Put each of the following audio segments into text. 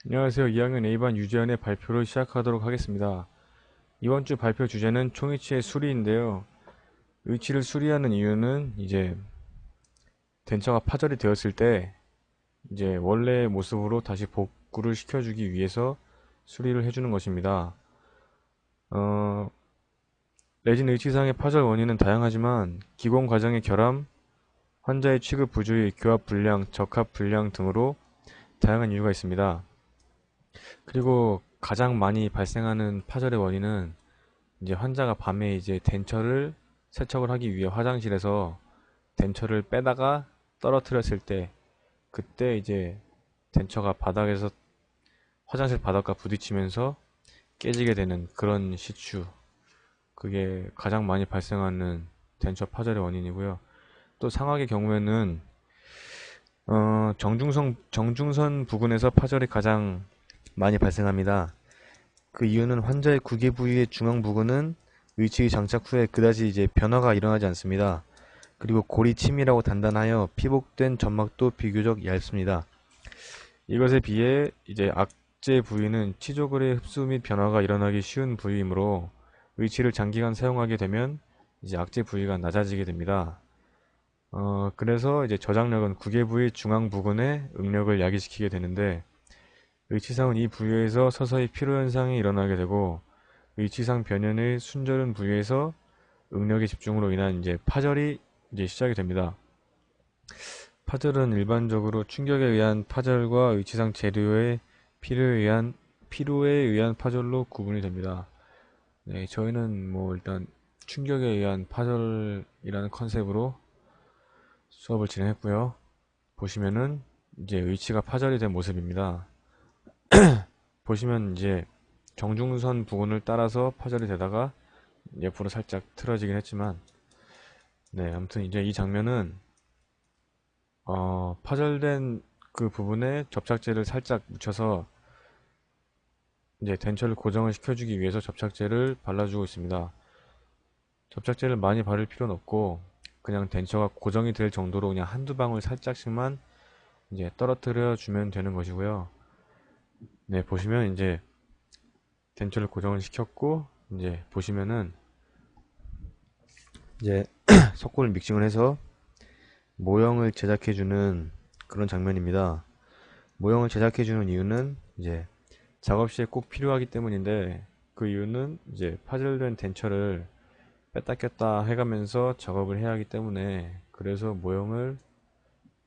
안녕하세요. 2학년 A반 유재현의 발표를 시작하도록 하겠습니다. 이번 주 발표 주제는 총이치의 수리인데요. 의치를 수리하는 이유는 이제 덴처가 파절이 되었을 때 이제 원래의 모습으로 다시 복구를 시켜주기 위해서 수리를 해주는 것입니다. 어, 레진 의치상의 파절 원인은 다양하지만 기본 과정의 결함, 환자의 취급 부주의, 교합 불량, 적합 불량 등으로 다양한 이유가 있습니다. 그리고 가장 많이 발생하는 파절의 원인은 이제 환자가 밤에 이제 덴처를 세척을 하기 위해 화장실에서 덴처를 빼다가 떨어뜨렸을 때 그때 이제 덴처가 바닥에서 화장실 바닥과 부딪히면서 깨지게 되는 그런 시추, 그게 가장 많이 발생하는 덴처 파절의 원인이고요. 또 상악의 경우에는 정중선 부근에서 파절이 가장 많이 발생합니다. 그 이유는 환자의 구개 부위의 중앙 부근은 의치의 장착 후에 그다지 이제 변화가 일어나지 않습니다. 그리고 골이 치밀하고 단단하여 피복된 점막도 비교적 얇습니다. 이것에 비해 이제 악제 부위는 치조골의 흡수 및 변화가 일어나기 쉬운 부위이므로 의치를 장기간 사용하게 되면 이제 악제 부위가 낮아지게 됩니다. 그래서 이제 저장력은 구개 부위 중앙 부근의 응력을 야기시키게 되는데 의치상은 이 부위에서 서서히 피로 현상이 일어나게 되고 의치상 변연의 순절은 부위에서 응력의 집중으로 인한 이제 파절이 이제 시작이 됩니다. 파절은 일반적으로 충격에 의한 파절과 의치상 재료의 피로에 의한 파절로 구분이 됩니다. 네, 저희는 뭐 일단 충격에 의한 파절이라는 컨셉으로 수업을 진행했고요. 보시면은 이제 의치가 파절이 된 모습입니다. 보시면 이제 정중선 부근을 따라서 파절이 되다가 옆으로 살짝 틀어지긴 했지만, 네, 아무튼 이제 이 장면은 파절된 그 부분에 접착제를 살짝 묻혀서 이제 덴처를 고정을 시켜주기 위해서 접착제를 발라주고 있습니다. 접착제를 많이 바를 필요는 없고 그냥 덴처가 고정이 될 정도로 그냥 한두 방울 살짝씩만 이제 떨어뜨려 주면 되는 것이고요. 네, 보시면 이제 덴처를 고정을 시켰고 이제 보시면은 이제 석고를 믹싱을 해서 모형을 제작해주는 그런 장면입니다. 모형을 제작해주는 이유는 이제 작업 시에 꼭 필요하기 때문인데, 그 이유는 이제 파절된 덴처를 뺐다 꼈다 해가면서 작업을 해야 하기 때문에 그래서 모형을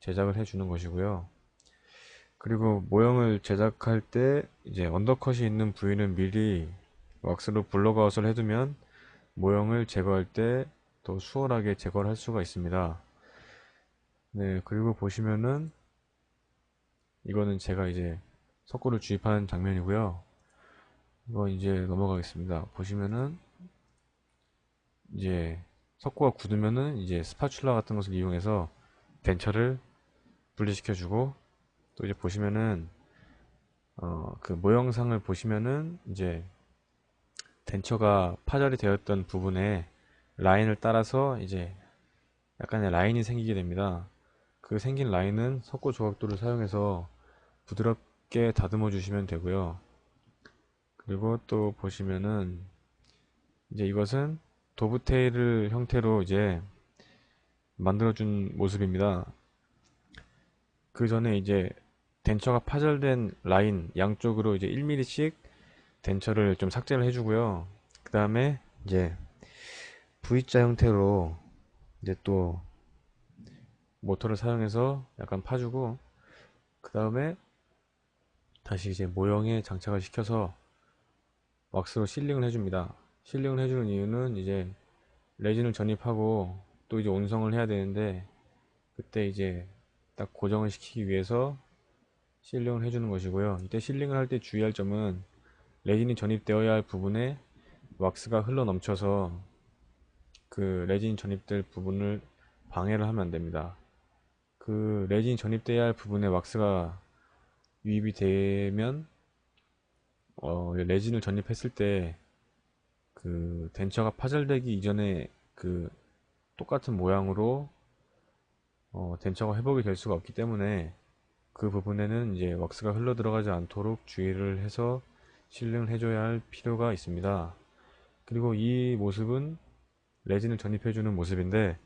제작을 해주는 것이고요. 그리고 모형을 제작할 때 이제 언더컷이 있는 부위는 미리 왁스로 블러그아웃을 해두면 모형을 제거할 때 더 수월하게 제거를 할 수가 있습니다. 네, 그리고 보시면은 이거는 제가 이제 석고를 주입하는 장면이고요. 이거 이제 넘어가겠습니다. 보시면은 이제 석고가 굳으면은 이제 스파츌라 같은 것을 이용해서 덴처를 분리시켜주고, 또 이제 보시면은 그 모형상을 보시면은 이제 덴처가 파절이 되었던 부분에 라인을 따라서 이제 약간의 라인이 생기게 됩니다. 그 생긴 라인은 석고 조각도를 사용해서 부드럽게 다듬어 주시면 되고요. 그리고 또 보시면은 이제 이것은 도브테일 형태로 이제 만들어준 모습입니다. 그 전에 이제 덴처가 파절된 라인 양쪽으로 이제 1mm씩 덴처를 좀 삭제를 해주고요. 그 다음에 이제 V자 형태로 이제 또 모터를 사용해서 약간 파주고, 그 다음에 다시 이제 모형에 장착을 시켜서 왁스로 실링을 해줍니다. 실링을 해주는 이유는 이제 레진을 전입하고 또 이제 온성을 해야 되는데, 그때 이제 딱 고정을 시키기 위해서 실링을 해주는 것이고요. 이때 실링을 할 때 주의할 점은 레진이 전입되어야 할 부분에 왁스가 흘러 넘쳐서 그 레진이 전입될 부분을 방해를 하면 안 됩니다. 그 레진이 전입돼야 할 부분에 왁스가 유입이 되면 레진을 전입했을 때 그 덴처가 파절되기 이전에 그 똑같은 모양으로 덴처가 회복이 될 수가 없기 때문에 그 부분에는 이제 왁스가 흘러 들어가지 않도록 주의를 해서 실링을 해줘야 할 필요가 있습니다. 그리고 이 모습은 레진을 전입해주는 모습인데,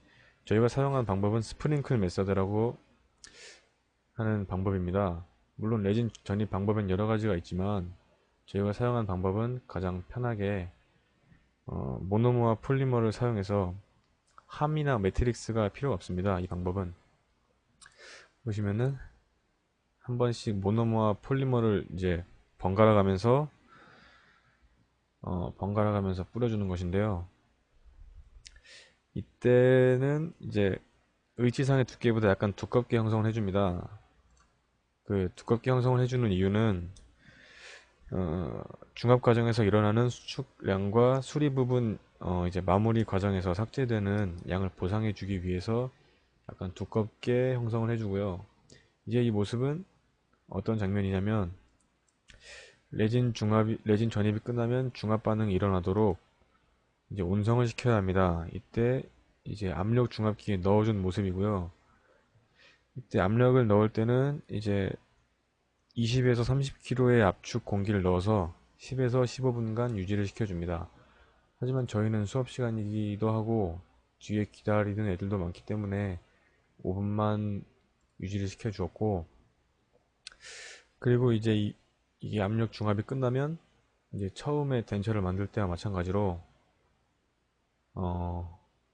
저희가 사용한 방법은 스프링클 메서드라고 하는 방법입니다. 물론 레진 전입 방법은 여러 가지가 있지만 저희가 사용한 방법은 가장 편하게 모노모와 폴리머를 사용해서 함이나 매트릭스가 필요 없습니다. 이 방법은 보시면은 한 번씩 모노모와 폴리머를 이제 번갈아 가면서 뿌려주는 것인데요. 이때는 이제 의치상의 두께보다 약간 두껍게 형성을 해줍니다. 그 두껍게 형성을 해주는 이유는 중압 과정에서 일어나는 수축량과 수리 부분 이제 마무리 과정에서 삭제되는 양을 보상해 주기 위해서 약간 두껍게 형성을 해주고요. 이제 이 모습은 어떤 장면이냐면, 레진 전입이 끝나면 중압 반응이 일어나도록 이제 온성을 시켜야 합니다. 이때 이제 압력 중압기에 넣어준 모습이고요. 이때 압력을 넣을 때는 이제 20에서 30kg의 압축 공기를 넣어서 10에서 15분간 유지를 시켜줍니다. 하지만 저희는 수업 시간이기도 하고 뒤에 기다리는 애들도 많기 때문에 5분만 유지를 시켜주었고, 그리고 이제 이게 압력 중압이 끝나면 이제 처음에 덴처를 만들 때와 마찬가지로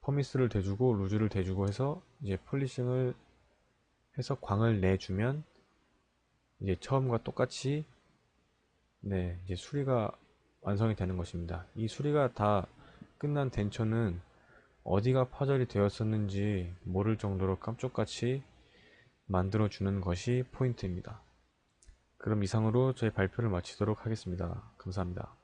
퍼미스를 대주고 루즈를 대주고 해서 이제 폴리싱을 해서 광을 내주면 이제 처음과 똑같이 네, 이제 수리가 완성이 되는 것입니다. 이 수리가 다 끝난 덴처는 어디가 파절이 되었었는지 모를 정도로 깜짝같이 만들어주는 것이 포인트입니다. 그럼 이상으로 저희 발표를 마치도록 하겠습니다. 감사합니다.